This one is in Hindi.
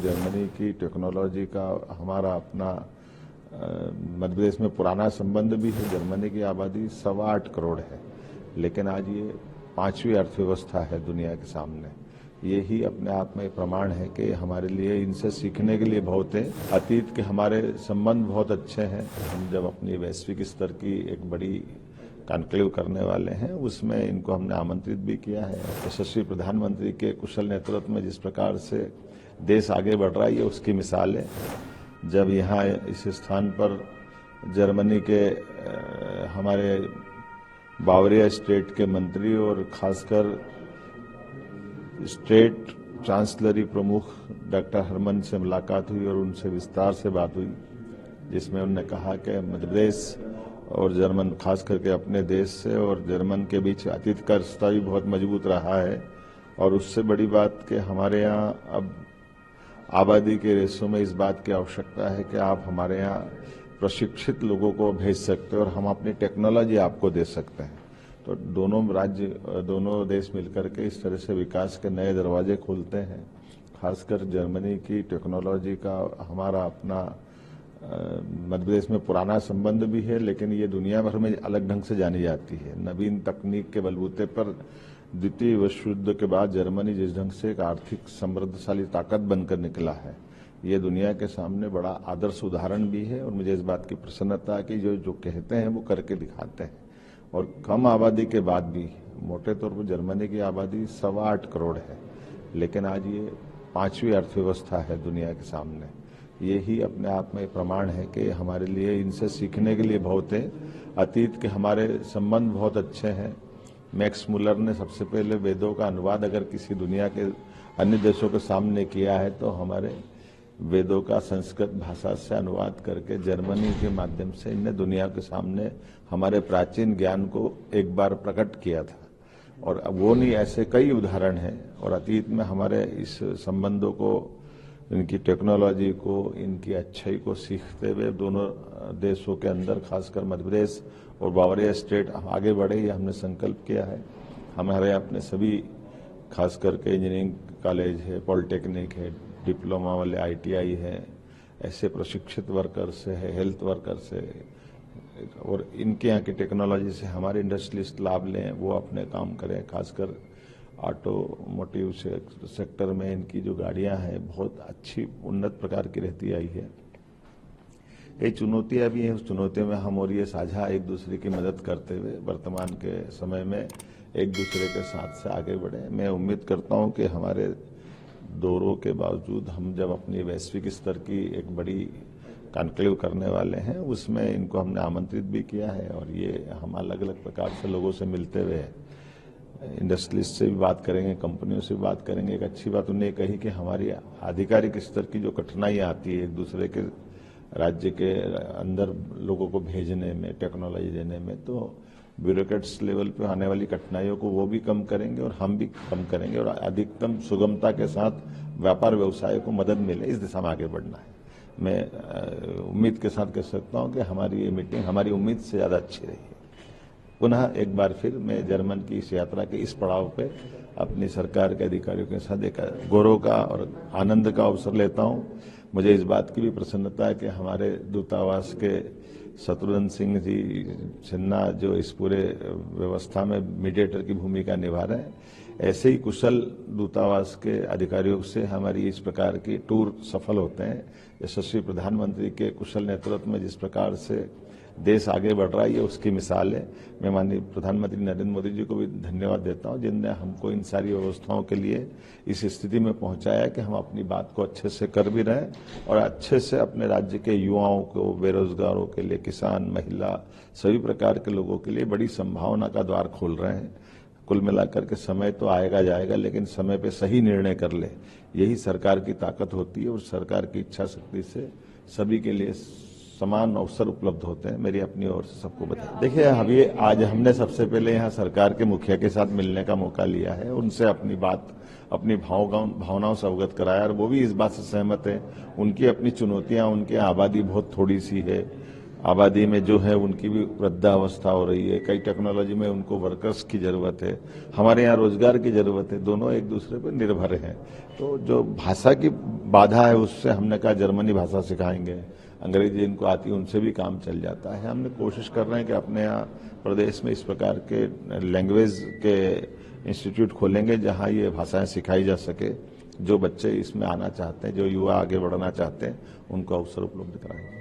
जर्मनी की टेक्नोलॉजी का हमारा अपना मध्य प्रदेश में पुराना संबंध भी है। जर्मनी की आबादी 8.25 करोड़ है, लेकिन आज ये 5वीं अर्थव्यवस्था है दुनिया के सामने। यही अपने आप में प्रमाण है कि हमारे लिए इनसे सीखने के लिए बहुत है। अतीत के हमारे संबंध बहुत अच्छे हैं। हम जब अपनी वैश्विक स्तर की एक बड़ी कॉन्क्लेव करने वाले हैं, उसमें इनको हमने आमंत्रित भी किया है। यशस्वी प्रधानमंत्री के कुशल नेतृत्व में जिस प्रकार से देश आगे बढ़ रहा है, ये उसकी मिसाल है। जब यहाँ इस स्थान पर जर्मनी के हमारे बावरिया स्टेट के मंत्री और खासकर स्टेट चांसलरी प्रमुख डॉक्टर हरमन से मुलाकात हुई और उनसे विस्तार से बात हुई, जिसमें उन्होंने कहा कि मध्य प्रदेश और जर्मन खास करके अपने देश से और जर्मन के बीच अतीत का रिश्ता भी बहुत मजबूत रहा है। और उससे बड़ी बात कि हमारे यहाँ अब आबादी के रेशों में इस बात की आवश्यकता है कि आप हमारे यहाँ प्रशिक्षित लोगों को भेज सकते हैं और हम अपनी टेक्नोलॉजी आपको दे सकते हैं। तो दोनों देश मिलकर के इस तरह से विकास के नए दरवाजे खोलते हैं। खासकर जर्मनी की टेक्नोलॉजी का हमारा अपना मध्य प्रदेश में पुराना संबंध भी है, लेकिन ये दुनिया भर में अलग ढंग से जानी जाती है। नवीन तकनीक के बलबूते पर द्वितीय विश्व युद्ध के बाद जर्मनी जिस ढंग से एक आर्थिक समृद्धशाली ताकत बनकर निकला है, ये दुनिया के सामने बड़ा आदर्श उदाहरण भी है। और मुझे इस बात की प्रसन्नता है कि जो कहते हैं वो करके दिखाते हैं। और कम आबादी के बाद भी मोटे तौर पर जर्मनी की आबादी 8.25 करोड़ है, लेकिन आज ये 5वीं अर्थव्यवस्था है दुनिया के सामने। यही अपने आप में प्रमाण है कि हमारे लिए इनसे सीखने के लिए बहुत है। अतीत के हमारे संबंध बहुत अच्छे हैं। मैक्स मुलर ने सबसे पहले वेदों का अनुवाद अगर किसी दुनिया के अन्य देशों के सामने किया है, तो हमारे वेदों का संस्कृत भाषा से अनुवाद करके जर्मनी के माध्यम से इनने दुनिया के सामने हमारे प्राचीन ज्ञान को एक बार प्रकट किया था। और वो नहीं, ऐसे कई उदाहरण हैं। और अतीत में हमारे इस संबंधों को, इनकी टेक्नोलॉजी को, इनकी अच्छाई को सीखते हुए दोनों देशों के अंदर खासकर मध्य प्रदेश और बावरिया स्टेट आगे बढ़े, ये हमने संकल्प किया है। हमारे अपने सभी खास करके इंजीनियरिंग कॉलेज है, पॉलिटेक्निक है, डिप्लोमा वाले ITI है, ऐसे प्रशिक्षित वर्कर्स है, हेल्थ वर्कर्स है, और इनके यहाँ की टेक्नोलॉजी से हमारे इंडस्ट्रियलिस्ट लाभ लें, वो अपने काम करें। खासकर ऑटोमोटिव सेक्टर में इनकी जो गाड़ियां हैं बहुत अच्छी उन्नत प्रकार की रहती आई है। कई चुनौतियां भी हैं, उस चुनौतियों में हम और ये साझा एक दूसरे की मदद करते हुए वर्तमान के समय में एक दूसरे के साथ से आगे बढ़े। मैं उम्मीद करता हूं कि हमारे दौरों के बावजूद हम जब अपनी वैश्विक स्तर की एक बड़ी कॉन्क्लेव करने वाले हैं, उसमें इनको हमने आमंत्रित भी किया है। और ये हम अलग अलग प्रकार से लोगों से मिलते हुए इंडस्ट्रियलिस्ट से भी बात करेंगे, कंपनियों से भी बात करेंगे। एक अच्छी बात उन्हें कही कि हमारी आधिकारिक स्तर की जो कठिनाइयां आती है एक दूसरे के राज्य के अंदर लोगों को भेजने में, टेक्नोलॉजी देने में, तो ब्यूरोक्रेट्स लेवल पे आने वाली कठिनाइयों को वो भी कम करेंगे और हम भी कम करेंगे और अधिकतम सुगमता के साथ व्यापार व्यवसाय को मदद मिले, इस दिशा में आगे बढ़ना है। मैं उम्मीद के साथ कह सकता हूं कि हमारी ये मीटिंग हमारी उम्मीद से ज्यादा अच्छी रही है। पुनः एक बार फिर मैं जर्मन की इस यात्रा के इस पड़ाव पे अपनी सरकार के अधिकारियों के साथ एक गौरव का और आनंद का अवसर लेता हूं। मुझे इस बात की भी प्रसन्नता है कि हमारे दूतावास के शत्रुघ्न सिंह जी सिन्हा जो इस पूरे व्यवस्था में मीडिएटर की भूमिका निभा रहे हैं, ऐसे ही कुशल दूतावास के अधिकारियों से हमारी इस प्रकार की टूर सफल होते हैं। यशस्वी प्रधानमंत्री के कुशल नेतृत्व में जिस प्रकार से देश आगे बढ़ रहा है, ये उसकी मिसाल है। मैं माननीय प्रधानमंत्री नरेंद्र मोदी जी को भी धन्यवाद देता हूं, जिनने हमको इन सारी व्यवस्थाओं के लिए इस स्थिति में पहुंचाया कि हम अपनी बात को अच्छे से कर भी रहे हैं और अच्छे से अपने राज्य के युवाओं को, बेरोजगारों के लिए, किसान, महिला, सभी प्रकार के लोगों के लिए बड़ी संभावना का द्वार खोल रहे हैं। कुल मिलाकर के समय तो आएगा जाएगा, लेकिन समय पे सही निर्णय कर ले, यही सरकार की ताकत होती है। और सरकार की इच्छा शक्ति से सभी के लिए समान अवसर उपलब्ध होते हैं। मेरी अपनी ओर से सबको बताया। देखिए, अभी आज हमने सबसे पहले यहाँ सरकार के मुखिया के साथ मिलने का मौका लिया है, उनसे अपनी बात, अपनी भावनाओं से अवगत कराया और वो भी इस बात से सहमत है। उनकी अपनी चुनौतियां, उनकी आबादी बहुत थोड़ी सी है आबादी में जो है उनकी भी वृद्धावस्था हो रही है, कई टेक्नोलॉजी में उनको वर्कर्स की जरूरत है, हमारे यहाँ रोजगार की जरूरत है, दोनों एक दूसरे पर निर्भर हैं। तो जो भाषा की बाधा है उससे हमने कहा जर्मनी भाषा सिखाएंगे, अंग्रेजी जिनको आती है उनसे भी काम चल जाता है। हमने कोशिश कर रहे हैं कि अपने यहाँ प्रदेश में इस प्रकार के लैंग्वेज के इंस्टीट्यूट खोलेंगे जहाँ ये भाषाएं सिखाई जा सके। जो बच्चे इसमें आना चाहते हैं, जो युवा आगे बढ़ना चाहते हैं, उनको अवसर उपलब्ध कराएंगे।